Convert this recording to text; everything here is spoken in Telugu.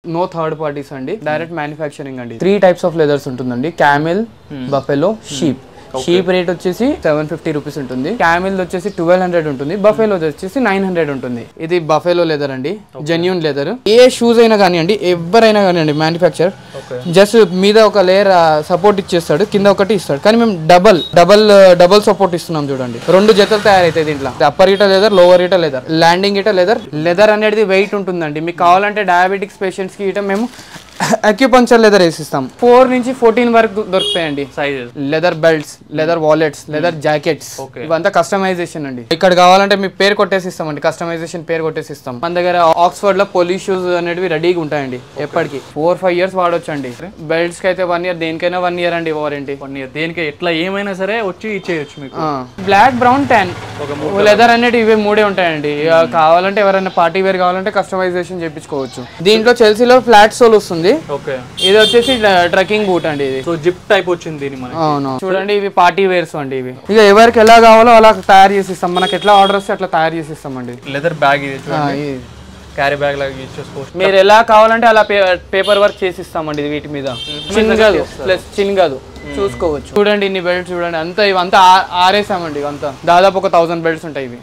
నో థర్డ్ పార్టీస్ అండి, డైరెక్ట్ మ్యానుఫ్యాక్చరింగ్ అండి. 3 టైప్స్ ఆఫ్ లెదర్స్ ఉంటుందండి, camel, buffalo, sheep. Sheep rate వచ్చేసి 750 రూపీస్ ఉంటుంది, క్యామెల్ వచ్చేసి 1200 ఉంటుంది, బఫెలో వచ్చేసి 900 ఉంటుంది. ఇది బఫెలో లెదర్ అండి, జెన్యూన్ లెదర్. ఏ షూస్ అయినా కానివ్వండి, ఎవరైనా కానివ్వండి మ్యానుఫ్యాక్చర్ జస్ట్ మీద ఒక లేయర్ సపోర్ట్ ఇచ్చేస్తాడు, కింద ఒకటి ఇస్తాడు. కానీ మేము డబల్ సపోర్ట్ ఇస్తున్నాం చూడండి. 2 జతలు తయారైతాయి దీంట్లో, అప్పర్ ఈట లెదర్, లోవర్ ఈట లెదర్, ల్యాండింగ్ ఈట లెదర్. లెదర్ అనేది వెయిట్ ఉంటుందండి. మీకు కావాలంటే డయాబెటిక్స్ పేషెంట్స్ కి ఈట మేము అక్యుపంచర్ లెదర్ వేసిస్తాం. 4 నుంచి 14 వరకు దొరుకుతాయండి sizes. Leather belts, leather wallets, leather jackets, ఇవంతా కస్టమైజేషన్ అండి. ఇక్కడ కావాలంటే మీ పేరు కొట్టేసి ఇస్తామండి, కస్టమైజేషన్ పేరు కొట్టేసి ఇస్తాం. మన దగ్గర ఆక్స్ఫర్డ్ లో పోలీస్ షూస్ అనేవి రెడీగా ఉంటాయండి, ఎప్పటికి 4-5 ఇయర్స్ వాడొచ్చు అండి. బెల్ట్స్ కి అయితే 1 ఇయర్, దేనికైనా 1 ఇయర్ అండి వారంటీ. 1 ఇయర్ దేనికి ఎట్లా ఏమైనా సరే వచ్చి ఇచ్చేయచ్చు మీకు. బ్లాక్, బ్రౌన్, ట్యాన్ లెదర్ అనేది ఇవే 3 ఉంటాయండి. కావాలంటే ఎవరైనా పార్టీ వేర్ కావాలంటే కస్టమైజేషన్ చేయించుకోవచ్చు. దీంట్లో చెల్సీలో ఫ్లాట్ సోల్ వస్తుంది. ఇది వచ్చేసి ట్రెక్కింగ్ బూట్ అండి. ఇది సో జిప్ టైప్ వచ్చింది దీని మనకి. అవును చూడండి, ఇవి పార్టీ వేర్స్ అండి. ఇవి ఇక ఎవరికి ఎలా కావాలో అలా తయారు చేసి ఇస్తాం. మనకి ఎట్లా ఆర్డర్ వస్తే అట్లా తయారు చేసి ఇస్తామండి. లెదర్ బ్యాగ్ ఇది చూడండి, క్యారీ బ్యాగ్ లాగా యూజ్ చేసుకోవచ్చు. మీరు ఎలా కావాలంటే అలా పేపర్ వర్క్ చేసి ఇస్తామండి. ఇది వీటి మీద చిన్నగాదు, ప్లస్ చిన్నగాదు చూసుకోవచ్చు. చూడండి ఇన్ని బెల్ట్స్ చూడండి, అంతా ఇవంతా ఆరేసామండి. ఇవంతా దాదాపు ఒక 1000 బెల్ట్స్ ఉంటాయి ఇవి.